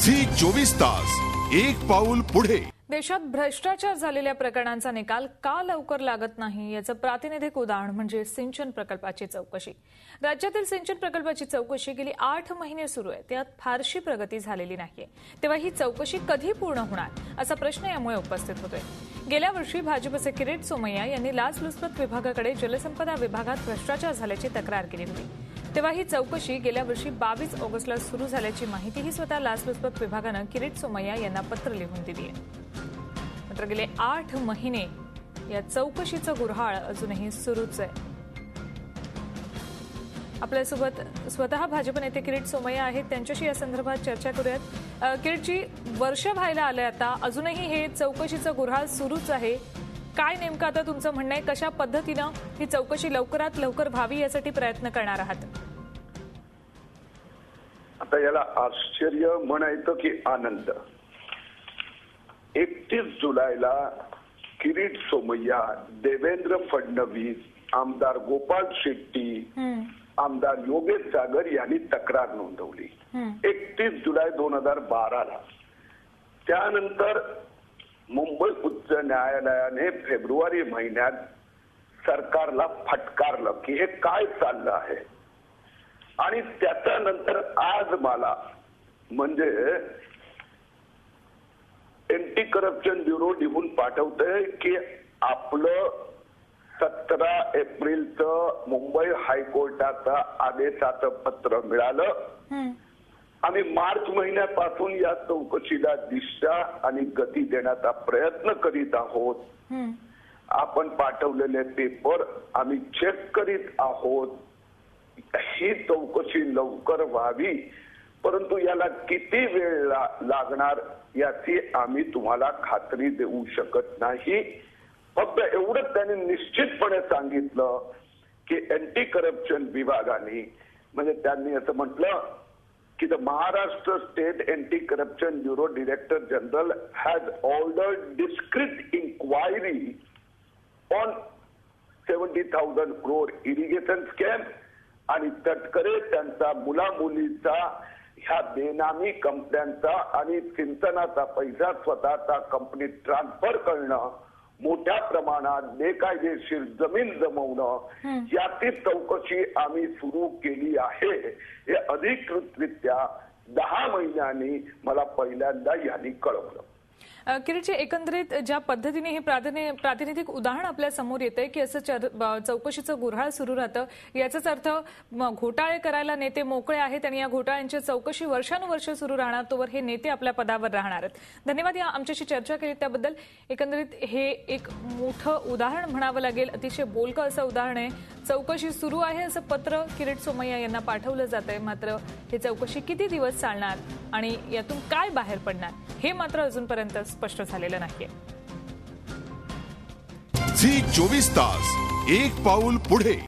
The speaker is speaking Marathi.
झी 24 तास एक पाऊल पुढे। देशात भ्रष्टाचार झालेल्या प्रकरणांचा निकाल का लवकर लागत नाही याचं प्रातिनिधिक उदाहरण म्हणजे सिंचन प्रकल्पाची चौकशी। राज्यातील सिंचन प्रकल्पाची चौकशी गेली 8 महिने सुरू आहे, त्यात फारशी प्रगती झालेली नाहीये। तेव्हा ही चौकशी कधी पूर्ण होणार असा प्रश्न यामुळे उपस्थित होतोय। गेल्या वर्षी भाजपचे किरीट सोमय्या यांनी लाचलुचपत विभागाकडे जलसंपदा विभागात भ्रष्टाचार झाल्याची तक्रार केली होती। तेव्हा ही चौकशी गेल्या वर्षी 22 ऑगस्टला सुरू झाल्याची माहितीही स्वतः लाचलुचपत विभागानं किरीट सोमय्या यांना पत्र लिहून दिली आहे। मात्र गेले 8 महिने या चौकशीचं गुऱ्हाळ अजूनही सुरूच आहे। आपल्यासोबत स्वतः भाजप नेते किरीट सोमय्या आहेत, त्यांच्याशी या संदर्भात चर्चा करूयात। किरीटजी, वर्ष व्हायला आलंय आता, अजूनही हे चौकशीचं गुऱ्हाळ सुरूच आहे। काय नेमकं आता तुमचं म्हणणं आहे, कशा पद्धतीनं ही चौकशी लवकरात लवकर व्हावी यासाठी प्रयत्न करणार आहात? आता याला आश्चर्य म्हणायचं की आनंद। 31 जुलैला किरीट सोमय्या, देवेंद्र फडणवीस, आमदार गोपाल शेट्टी, आमदार योगेश सागर यांनी तक्रार नोंदवली 31 जुलै 2012ला। त्यानंतर मुंबई उच्च न्यायालयाने फेब्रुवारी महिन्यात सरकारला फटकारलं की हे काय चाललं आहे, आणि त्याच्यानंतर आज मला म्हणजे एंटी करप्शन ब्युरो लिहून पाठवतंय की आपलं 17 एप्रिलचं मुंबई हायकोर्टाचा आदेशाचं पत्र मिळालं। आम्ही मार्च महिन्यापासून या चौकशीला दिशा आणि गती देण्याचा प्रयत्न करीत आहोत। आपण पाठवलेले पेपर आम्ही चेक करीत आहोत। ही चौकशी लवकर व्हावी, परंतु याला किती वेळ लागणार याची आम्ही तुम्हाला खात्री देऊ शकत नाही। फक्त एवढंच त्यांनी निश्चितपणे सांगितलं की एंटी करप्शन विभागाने, म्हणजे त्यांनी असं म्हटलं की the Maharashtra state anti corruption bureau director general has ordered discreet inquiry on 70,000 crore irrigation scam, आणि तटकरे त्यांचा मुलामुलीचा ह्या बेनामी कंपन्यांचा आणि सिंचनाचा पैसा स्वतःचा कंपनीत ट्रान्सफर करणं, मोठ्या प्रमाणात बेकायदेशीर जमीन जमवणं याची चौकशी आम्ही सुरू केली आहे। हे अधिकृतरित्या 10 महिन्यांनी मला पहिल्यांदा यांनी कळवलं। किरीटजी, एकंदरीत ज्या पद्धतीने हे प्रातिनिधिक उदाहरण आपल्या समोर येतंय की असं चौकशीचं गुऱ्हाळ सुरू राहतं, याचाच अर्थ घोटाळे करायला नेते मोकळे आहेत आणि या घोटाळ्यांची चौकशी वर्षानुवर्ष सुरू राहणार, तोवर हे नेते आपल्या पदावर राहणार आहेत। धन्यवाद या आमच्याशी चर्चा केली त्याबद्दल। एकंदरीत हे एक मोठं उदाहरण म्हणावं लागेल, अतिशय बोलकं असं उदाहरण आहे। चौकशी सुरू आहे असं पत्र किरीट सोमय्या यांना पाठवलं जात आहे, मात्र ही चौकशी किती दिवस चालणार आणि यातून काय बाहेर पडणार हे मात्र अजूनपर्यंत स्पष्ट झालेलं नाहीये। झी 24 तास एक पाऊल पुढे।